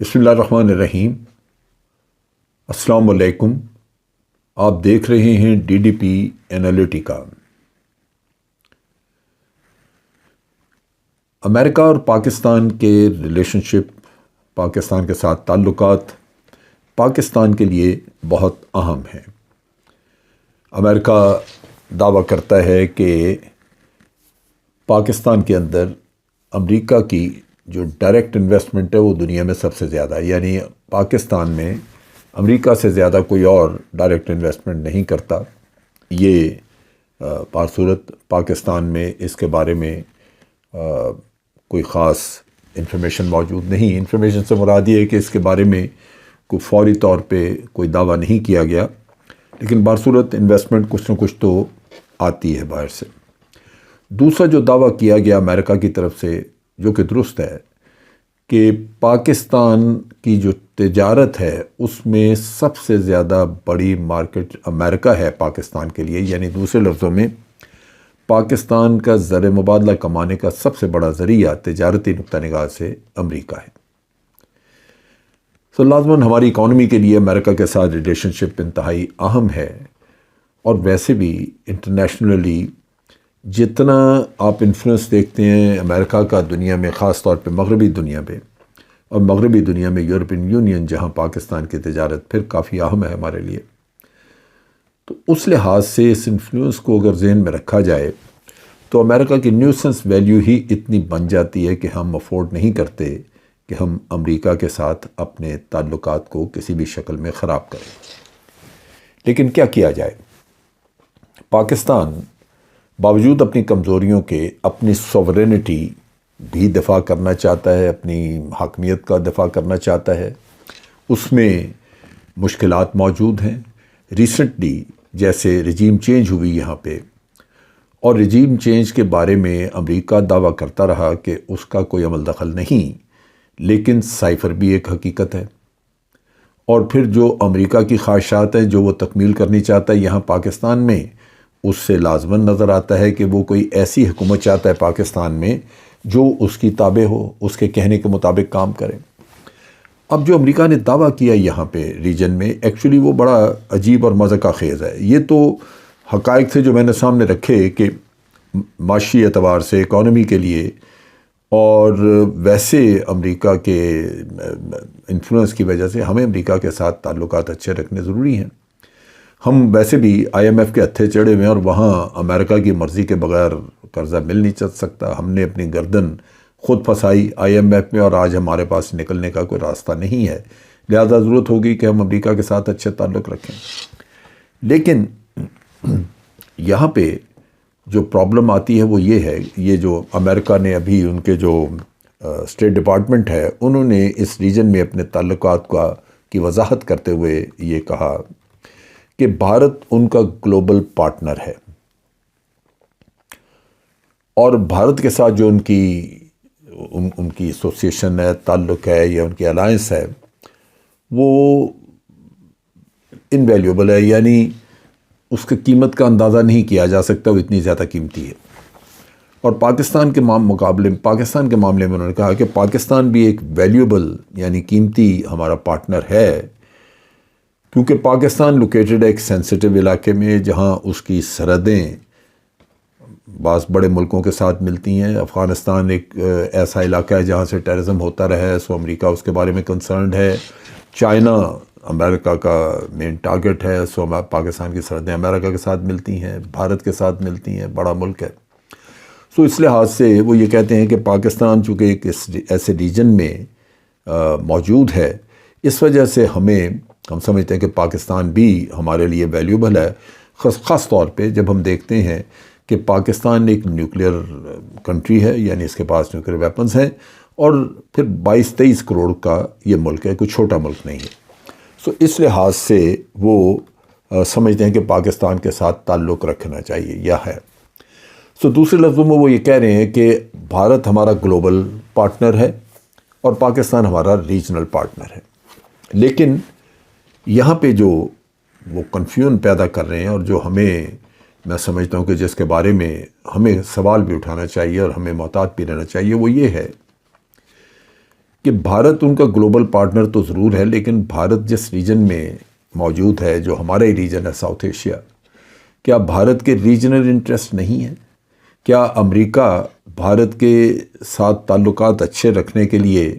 بسم اللہ الرحمن الرحیم۔ السلام علیکم۔ آپ دیکھ رہے ہیں ڈی ڈی پی انالیٹیکا۔ امریکہ اور پاکستان کے ریلیشن شپ، پاکستان کے ساتھ تعلقات پاکستان کے لیے بہت اہم ہیں۔ امریکہ دعویٰ کرتا ہے کہ پاکستان کے اندر امریکہ کی جو ڈائریکٹ انویسٹمنٹ ہے وہ دنیا میں سب سے زیادہ ہے، یعنی پاکستان میں امریکہ سے زیادہ کوئی اور ڈائریکٹ انویسٹمنٹ نہیں کرتا۔ یہ بصورت پاکستان میں اس کے بارے میں کوئی خاص انفارمیشن موجود نہیں۔ انفارمیشن سے مراد یہ ہے کہ اس کے بارے میں کوئی فوری طور پہ کوئی دعویٰ نہیں کیا گیا، لیکن بصورت انویسٹمنٹ کچھ نہ کچھ تو آتی ہے باہر سے۔ دوسرا جو دعویٰ کیا گیا امریکہ کی طرف سے، جو کہ درست ہے، کہ پاکستان کی جو تجارت ہے اس میں سب سے زیادہ بڑی مارکیٹ امریکہ ہے پاکستان کے لیے، یعنی دوسرے لفظوں میں پاکستان کا زر مبادلہ کمانے کا سب سے بڑا ذریعہ تجارتی نقطہ نگاہ سے امریکہ ہے۔ لازماً ہماری اکانومی کے لیے امریکہ کے ساتھ ریلیشن شپ انتہائی اہم ہے، اور ویسے بھی انٹرنیشنلی جتنا آپ انفلوئنس دیکھتے ہیں امریکہ کا دنیا میں، خاص طور پہ مغربی دنیا میں، اور مغربی دنیا میں یورپین یونین جہاں پاکستان کی تجارت پھر کافی اہم ہے ہمارے لیے، تو اس لحاظ سے اس انفلوئنس کو اگر ذہن میں رکھا جائے تو امریکہ کی نیوسنس ویلیو ہی اتنی بن جاتی ہے کہ ہم افورڈ نہیں کرتے کہ ہم امریکہ کے ساتھ اپنے تعلقات کو کسی بھی شکل میں خراب کریں۔ لیکن کیا کیا جائے؟ پاکستان باوجود اپنی کمزوریوں کے اپنی سوورینٹی بھی دفاع کرنا چاہتا ہے، اپنی حاکمیت کا دفاع کرنا چاہتا ہے۔ اس میں مشکلات موجود ہیں۔ ریسنٹلی جیسے رجیم چینج ہوئی یہاں پہ، اور رجیم چینج کے بارے میں امریکہ دعویٰ کرتا رہا کہ اس کا کوئی عمل دخل نہیں، لیکن سائفر بھی ایک حقیقت ہے۔ اور پھر جو امریکہ کی خواہشات ہیں جو وہ تکمیل کرنی چاہتا ہے یہاں پاکستان میں، اس سے لازماً نظر آتا ہے کہ وہ کوئی ایسی حکومت چاہتا ہے پاکستان میں جو اس کی تابع ہو، اس کے کہنے کے مطابق کام کرے۔ اب جو امریکہ نے دعویٰ کیا یہاں پہ ریجن میں، ایکچولی وہ بڑا عجیب اور مضحکہ خیز ہے۔ یہ تو حقائق تھے جو میں نے سامنے رکھے کہ معاشی اعتبار سے، اکانومی کے لیے، اور ویسے امریکہ کے انفلوئنس کی وجہ سے ہمیں امریکہ کے ساتھ تعلقات اچھے رکھنے ضروری ہیں۔ ہم ویسے بھی آئی ایم ایف کے ہتھے چڑھے ہوئے ہیں، اور وہاں امریکہ کی مرضی کے بغیر قرضہ مل نہیں چل سکتا۔ ہم نے اپنی گردن خود پھنسائی آئی ایم ایف میں، اور آج ہمارے پاس نکلنے کا کوئی راستہ نہیں ہے، لہذا ضرورت ہوگی کہ ہم امریکہ کے ساتھ اچھے تعلق رکھیں۔ لیکن یہاں پہ جو پرابلم آتی ہے وہ یہ ہے، یہ جو امریکہ نے ابھی ان کے جو اسٹیٹ ڈپارٹمنٹ ہے انہوں نے اس ریجن میں اپنے تعلقات کی وضاحت کرتے ہوئے یہ کہا کہ بھارت ان کا گلوبل پارٹنر ہے، اور بھارت کے ساتھ جو ان کی ایسوسیشن ہے، تعلق ہے، یا ان کی الائنس ہے، وہ انویلیوبل ہے، یعنی اس کی قیمت کا اندازہ نہیں کیا جا سکتا، وہ اتنی زیادہ قیمتی ہے۔ اور پاکستان کے معاملے میں انہوں نے کہا کہ پاکستان بھی ایک ویلیوبل یعنی قیمتی ہمارا پارٹنر ہے، کیونکہ پاکستان لوکیٹڈ ہے ایک سینسٹیو علاقے میں جہاں اس کی سرحدیں بعض بڑے ملکوں کے ساتھ ملتی ہیں۔ افغانستان ایک ایسا علاقہ ہے جہاں سے ٹیررزم ہوتا رہا ہے، سو امریکہ اس کے بارے میں کنسرنڈ ہے۔ چائنا امریکہ کا مین ٹارگٹ ہے، سو پاکستان کی سرحدیں امریکہ کے ساتھ ملتی ہیں، بھارت کے ساتھ ملتی ہیں، بڑا ملک ہے۔ سو اس لحاظ سے وہ یہ کہتے ہیں کہ پاکستان چونکہ ایک ایسے ریجن میں موجود ہے، اس وجہ سے ہم سمجھتے ہیں کہ پاکستان بھی ہمارے لیے ویلیوبل ہے، خاص طور پہ جب ہم دیکھتے ہیں کہ پاکستان ایک نیوکلیئر کنٹری ہے، یعنی اس کے پاس نیوکلیئر ویپنز ہیں، اور پھر 22-23 کروڑ کا یہ ملک ہے، کوئی چھوٹا ملک نہیں ہے۔ سو اس لحاظ سے وہ سمجھتے ہیں کہ پاکستان کے ساتھ تعلق رکھنا چاہیے یا ہے۔ سو دوسرے لفظوں میں وہ یہ کہہ رہے ہیں کہ بھارت ہمارا گلوبل پارٹنر ہے اور پاکستان ہمارا ریجنل پارٹنر ہے۔ لیکن یہاں پہ جو وہ کنفیوژن پیدا کر رہے ہیں، اور جو میں سمجھتا ہوں کہ جس کے بارے میں ہمیں سوال بھی اٹھانا چاہیے اور ہمیں محتاط بھی رہنا چاہیے، وہ یہ ہے کہ بھارت ان کا گلوبل پارٹنر تو ضرور ہے، لیکن بھارت جس ریجن میں موجود ہے، جو ہمارا ہی ریجن ہے ساؤتھ ایشیا، کیا بھارت کے ریجنل انٹرسٹ نہیں ہیں؟ کیا امریکہ بھارت کے ساتھ تعلقات اچھے رکھنے کے لیے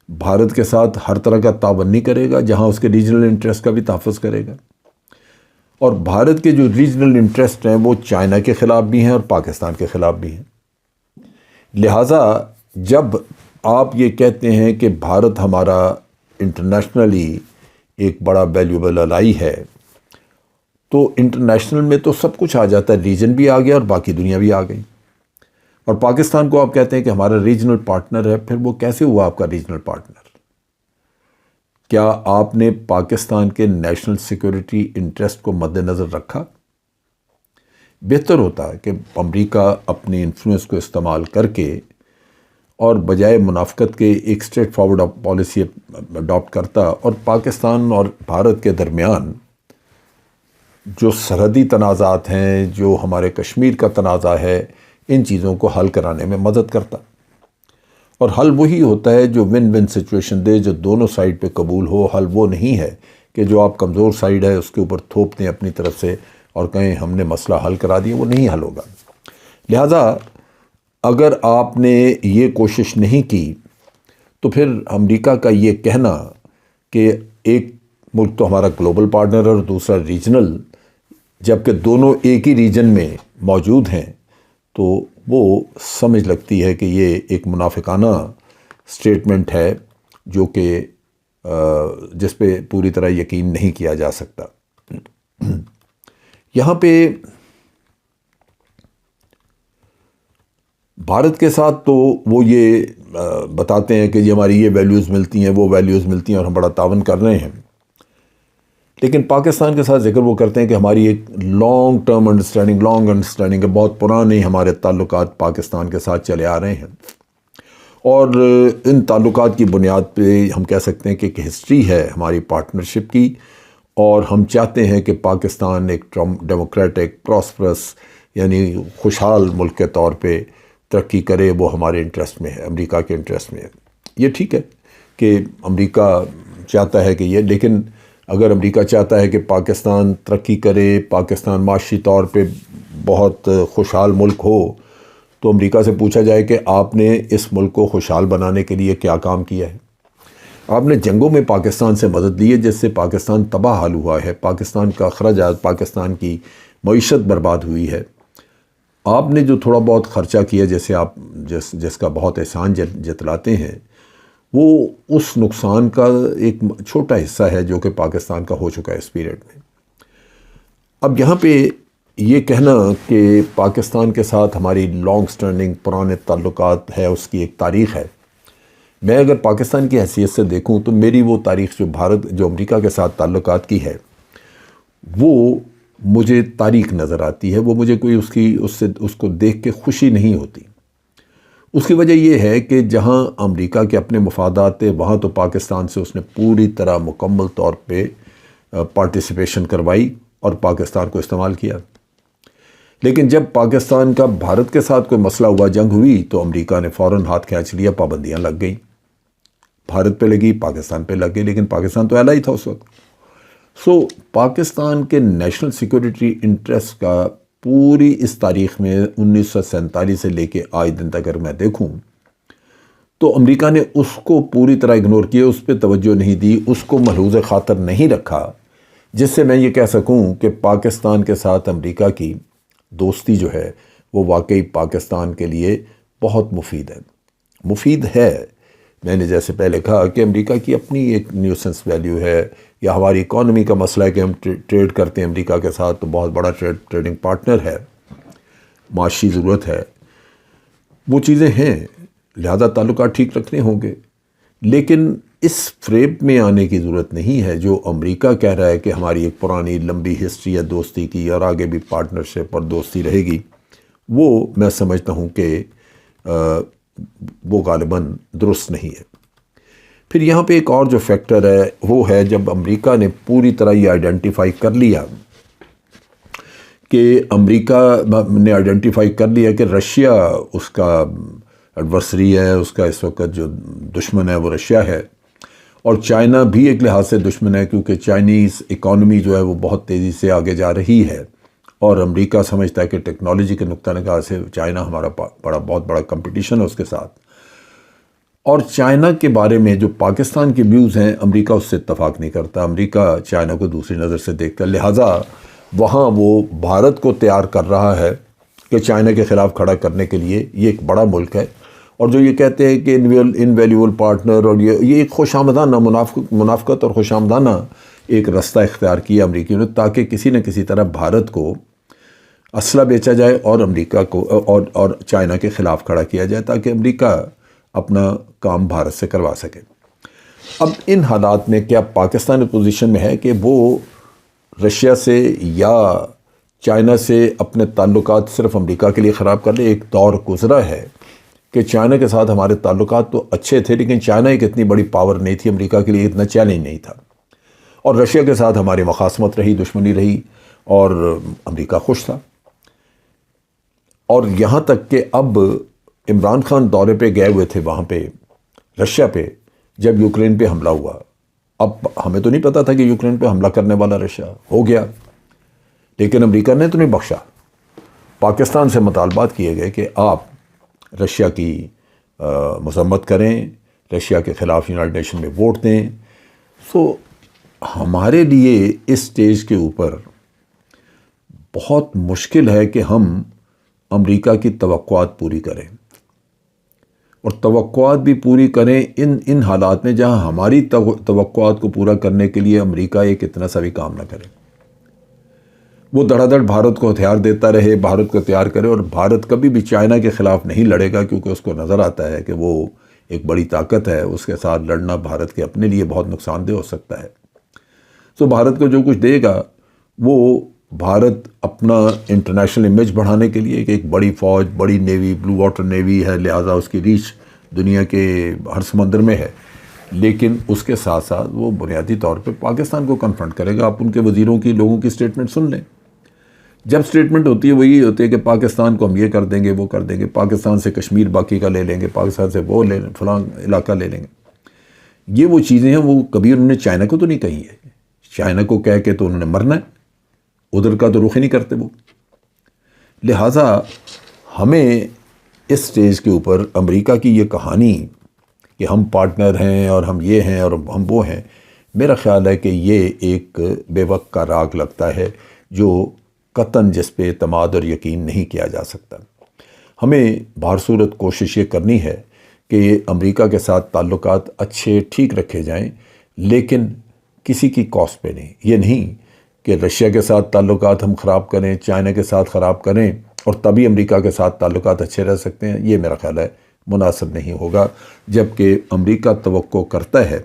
بھارت کے ساتھ ہر طرح کا تعاون نہیں کرے گا جہاں اس کے ریجنل انٹرسٹ کا بھی تحفظ کرے گا؟ اور بھارت کے جو ریجنل انٹرسٹ ہیں وہ چائنا کے خلاف بھی ہیں اور پاکستان کے خلاف بھی ہیں۔ لہٰذا جب آپ یہ کہتے ہیں کہ بھارت ہمارا انٹرنیشنلی ایک بڑا ویلیوبل الائی ہے، تو انٹرنیشنل میں تو سب کچھ آ جاتا ہے، ریجن بھی آ گیا اور باقی دنیا بھی آ گئی۔ اور پاکستان کو آپ کہتے ہیں کہ ہمارا ریجنل پارٹنر ہے، پھر وہ کیسے ہوا آپ کا ریجنل پارٹنر؟ کیا آپ نے پاکستان کے نیشنل سیکورٹی انٹرسٹ کو مد نظر رکھا؟ بہتر ہوتا ہے کہ امریکہ اپنی انفلوئنس کو استعمال کر کے اور بجائے منافقت کے ایک اسٹریٹ فارورڈ پالیسی اڈاپٹ کرتا، اور پاکستان اور بھارت کے درمیان جو سرحدی تنازعات ہیں، جو ہمارے کشمیر کا تنازع ہے، ان چیزوں کو حل کرانے میں مدد کرتا۔ اور حل وہی ہوتا ہے جو ون ون سچویشن دے، جو دونوں سائیڈ پہ قبول ہو۔ حل وہ نہیں ہے کہ جو آپ کمزور سائیڈ ہے اس کے اوپر تھوپ دیں اپنی طرف سے اور کہیں ہم نے مسئلہ حل کرا دیا، وہ نہیں حل ہوگا۔ لہٰذا اگر آپ نے یہ کوشش نہیں کی تو پھر امریکہ کا یہ کہنا کہ ایک ملک تو ہمارا گلوبل پارٹنر اور دوسرا ریجنل، جبکہ دونوں ایک ہی ریجن میں موجود ہیں، تو وہ سمجھ لگتی ہے کہ یہ ایک منافقانہ سٹیٹمنٹ ہے جو کہ جس پہ پوری طرح یقین نہیں کیا جا سکتا۔ یہاں پہ بھارت کے ساتھ تو وہ یہ بتاتے ہیں کہ یہ ہماری یہ ویلیوز ملتی ہیں، وہ ویلیوز ملتی ہیں اور ہم بڑا تعاون کر رہے ہیں، لیکن پاکستان کے ساتھ ذکر وہ کرتے ہیں کہ ہماری ایک لانگ ٹرم انڈرسٹینڈنگ ہے، بہت پرانے ہمارے تعلقات پاکستان کے ساتھ چلے آ رہے ہیں، اور ان تعلقات کی بنیاد پہ ہم کہہ سکتے ہیں کہ ایک ہسٹری ہے ہماری پارٹنرشپ کی، اور ہم چاہتے ہیں کہ پاکستان ایک ڈیموکریٹک پراسپرس یعنی خوشحال ملک کے طور پہ ترقی کرے۔ وہ ہمارے انٹرسٹ میں ہے، امریکہ کے انٹرسٹ میں ہے۔ یہ ٹھیک ہے کہ امریکہ چاہتا ہے کہ یہ، لیکن اگر امریکہ چاہتا ہے کہ پاکستان ترقی کرے، پاکستان معاشی طور پہ بہت خوشحال ملک ہو، تو امریکہ سے پوچھا جائے کہ آپ نے اس ملک کو خوشحال بنانے کے لیے کیا کام کیا ہے؟ آپ نے جنگوں میں پاکستان سے مدد لی ہے جس سے پاکستان تباہ حال ہوا ہے، پاکستان کا اخراجات، پاکستان کی معیشت برباد ہوئی ہے۔ آپ نے جو تھوڑا بہت خرچہ کیا، جیسے آپ جس کا بہت احسان جتلاتے ہیں، وہ اس نقصان کا ایک چھوٹا حصہ ہے جو کہ پاکستان کا ہو چکا ہے اس پیریڈ میں۔ اب یہاں پہ یہ کہنا کہ پاکستان کے ساتھ ہماری لانگ سٹینڈنگ پرانے تعلقات ہے، اس کی ایک تاریخ ہے، میں اگر پاکستان کی حیثیت سے دیکھوں تو میری وہ تاریخ جو امریکہ کے ساتھ تعلقات کی ہے، وہ مجھے تاریخ نظر آتی ہے، وہ مجھے کوئی اس کو دیکھ کے خوشی نہیں ہوتی۔ اس کی وجہ یہ ہے کہ جہاں امریکہ کے اپنے مفادات تھے، وہاں تو پاکستان سے اس نے پوری طرح مکمل طور پہ پارٹیسپیشن کروائی اور پاکستان کو استعمال کیا، لیکن جب پاکستان کا بھارت کے ساتھ کوئی مسئلہ ہوا، جنگ ہوئی، تو امریکہ نے فوراً ہاتھ کھینچ لیا، پابندیاں لگ گئیں، بھارت پہ لگی، پاکستان پہ لگ گئی، لیکن پاکستان تو اعلیٰ ہی تھا اس وقت۔ پاکستان کے نیشنل سیکورٹی انٹرسٹ کا پوری اس تاریخ میں 1947 سے لے کے آج دن تک اگر میں دیکھوں تو امریکہ نے اس کو پوری طرح اگنور کیا، اس پہ توجہ نہیں دی، اس کو ملحوظ خاطر نہیں رکھا، جس سے میں یہ کہہ سکوں کہ پاکستان کے ساتھ امریکہ کی دوستی جو ہے وہ واقعی پاکستان کے لیے بہت مفید ہے۔ میں نے جیسے پہلے کہا کہ امریکہ کی اپنی ایک نیوسنس ویلیو ہے، یا ہماری اکانومی کا مسئلہ ہے کہ ہم ٹریڈ کرتے ہیں امریکہ کے ساتھ، تو بہت بڑا ٹریڈنگ پارٹنر ہے، معاشی ضرورت ہے، وہ چیزیں ہیں، لہذا تعلقات ٹھیک رکھنے ہوں گے، لیکن اس فریب میں آنے کی ضرورت نہیں ہے جو امریکہ کہہ رہا ہے کہ ہماری ایک پرانی لمبی ہسٹری ہے دوستی کی اور آگے بھی پارٹنرشپ اور دوستی رہے گی۔ وہ میں سمجھتا ہوں کہ وہ غالباً درست نہیں ہے۔ پھر یہاں پہ ایک اور جو فیکٹر ہے وہ ہے جب امریکہ نے پوری طرح یہ آئیڈینٹیفائی کر لیا کہ رشیا اس کا ایڈورسری ہے، اس کا اس وقت جو دشمن ہے وہ رشیا ہے، اور چائنا بھی ایک لحاظ سے دشمن ہے کیونکہ چائنیز اکانومی جو ہے وہ بہت تیزی سے آگے جا رہی ہے، اور امریکہ سمجھتا ہے کہ ٹیکنالوجی کے نقطہ نگاہ سے چائنا ہمارا بہت بڑا کمپٹیشن ہے اس کے ساتھ۔ اور چائنا کے بارے میں جو پاکستان کے ویوز ہیں، امریکہ اس سے اتفاق نہیں کرتا، امریکہ چائنا کو دوسری نظر سے دیکھتا ہے، لہٰذا وہاں وہ بھارت کو تیار کر رہا ہے کہ چائنا کے خلاف کھڑا کرنے کے لیے۔ یہ ایک بڑا ملک ہے، اور جو یہ کہتے ہیں کہ انویلیبل پارٹنر، اور یہ ایک خوش آمدانہ منافقت اور خوش آمدانہ ایک رستہ اختیار کیا امریکیوں نے، تاکہ کسی نہ کسی طرح بھارت کو اسلحہ بیچا جائے اور امریکہ کو اور چائنا کے خلاف کھڑا کیا جائے، تاکہ امریکہ اپنا کام بھارت سے کروا سکے۔ اب ان حالات میں کیا پاکستان پوزیشن میں ہے کہ وہ رشیا سے یا چائنا سے اپنے تعلقات صرف امریکہ کے لیے خراب کر لے؟ ایک دور گزرا ہے کہ چائنا کے ساتھ ہمارے تعلقات تو اچھے تھے، لیکن چائنا ایک اتنی بڑی پاور نہیں تھی، امریکہ کے لیے اتنا چیلنج نہیں تھا، اور رشیا کے ساتھ ہماری مخاصمت رہی، دشمنی رہی، اور امریکہ خوش تھا۔ اور یہاں تک کہ اب عمران خان دورے پہ گئے ہوئے تھے وہاں پہ رشیا پہ، جب یوکرین پہ حملہ ہوا۔ اب ہمیں تو نہیں پتا تھا کہ یوکرین پہ حملہ کرنے والا رشیا ہو گیا، لیکن امریکہ نے تو نہیں بخشا۔ پاکستان سے مطالبات کیے گئے کہ آپ رشیا کی مذمت کریں، رشیا کے خلاف یونائیٹڈ نیشن میں ووٹ دیں۔ سو ہمارے لیے اس سٹیج کے اوپر بہت مشکل ہے کہ ہم امریکہ کی توقعات پوری کریں، اور توقعات بھی پوری کریں ان حالات میں جہاں ہماری توقعات کو پورا کرنے کے لیے امریکہ ایک اتنا سا بھی کام نہ کرے۔ وہ دھڑا دھڑ بھارت کو ہتھیار دیتا رہے، بھارت کو تیار کرے، اور بھارت کبھی بھی چائنا کے خلاف نہیں لڑے گا، کیونکہ اس کو نظر آتا ہے کہ وہ ایک بڑی طاقت ہے، اس کے ساتھ لڑنا بھارت کے اپنے لیے بہت نقصان دہ ہو سکتا ہے۔ تو بھارت کو جو کچھ دے گا وہ بھارت اپنا انٹرنیشنل امیج بڑھانے کے لیے، کہ ایک بڑی فوج، بڑی نیوی، بلو واٹر نیوی ہے، لہٰذا اس کی ریچ دنیا کے ہر سمندر میں ہے، لیکن اس کے ساتھ ساتھ وہ بنیادی طور پہ پاکستان کو کنفرنٹ کرے گا۔ آپ ان کے وزیروں کی، لوگوں کی سٹیٹمنٹ سن لیں، جب سٹیٹمنٹ ہوتی ہے وہ یہی ہوتی ہے کہ پاکستان کو ہم یہ کر دیں گے، وہ کر دیں گے، پاکستان سے کشمیر باقی کا لے لیں گے، پاکستان سے وہ لے لیں، فلاں علاقہ لے لیں گے۔ یہ وہ چیزیں ہیں، وہ کبھی انہوں نے چائنا کو تو نہیں کہی ہے۔ چائنا کو کہہ کے تو انہوں نے مرنا ہے، ادھر کا تو رخ ہی نہیں کرتے وہ۔ لہٰذا ہمیں اس سٹیج کے اوپر امریکہ کی یہ کہانی کہ ہم پارٹنر ہیں اور ہم یہ ہیں اور ہم وہ ہیں، میرا خیال ہے کہ یہ ایک بے وقت کا راگ لگتا ہے جو قطعاً جس پہ اعتماد اور یقین نہیں کیا جا سکتا۔ ہمیں بہر صورت کوشش یہ کرنی ہے کہ امریکہ کے ساتھ تعلقات اچھے ٹھیک رکھے جائیں، لیکن کسی کی کاسٹ پہ نہیں۔ یہ نہیں کہ رشیا کے ساتھ تعلقات ہم خراب کریں، چائنا کے ساتھ خراب کریں، اور تبھی امریکہ کے ساتھ تعلقات اچھے رہ سکتے ہیں۔ یہ میرا خیال ہے مناسب نہیں ہوگا، جبکہ امریکہ توقع کرتا ہے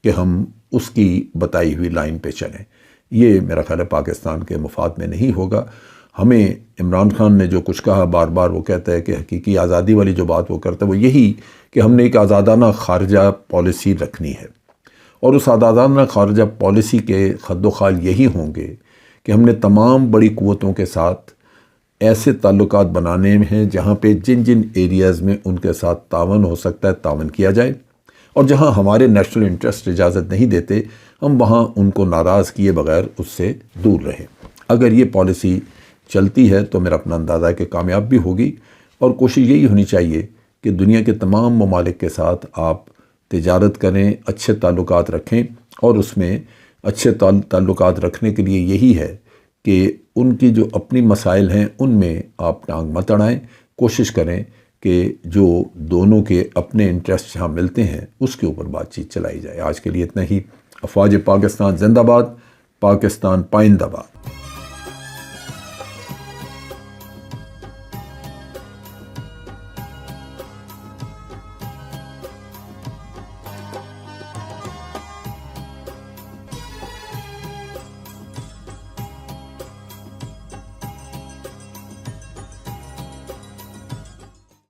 کہ ہم اس کی بتائی ہوئی لائن پہ چلیں۔ یہ میرا خیال ہے پاکستان کے مفاد میں نہیں ہوگا۔ ہمیں عمران خان نے جو کچھ کہا، بار بار وہ کہتا ہے کہ حقیقی آزادی والی جو بات وہ کرتا ہے وہ یہی کہ ہم نے ایک آزادانہ خارجہ پالیسی رکھنی ہے، اور اس آزادانہ خارجہ پالیسی کے خد و خال یہی ہوں گے کہ ہم نے تمام بڑی قوتوں کے ساتھ ایسے تعلقات بنانے ہیں جہاں پہ جن جن ایریاز میں ان کے ساتھ تعاون ہو سکتا ہے تعاون کیا جائے، اور جہاں ہمارے نیشنل انٹرسٹ اجازت نہیں دیتے ہم وہاں ان کو ناراض کیے بغیر اس سے دور رہیں۔ اگر یہ پالیسی چلتی ہے تو میرا اپنا اندازہ ہے کہ کامیاب بھی ہوگی، اور کوشش یہی ہونی چاہیے کہ دنیا کے تمام ممالک کے ساتھ آپ تجارت کریں، اچھے تعلقات رکھیں، اور اس میں اچھے تعلقات رکھنے کے لیے یہی ہے کہ ان کی جو اپنی مسائل ہیں ان میں آپ ٹانگ مت اڑائیں، کوشش کریں کہ جو دونوں کے اپنے انٹرسٹ جہاں ملتے ہیں اس کے اوپر بات چیت چلائی جائے۔ آج کے لیے اتنا ہی۔ افواج پاکستان زندہ باد، پاکستان پائندہ باد۔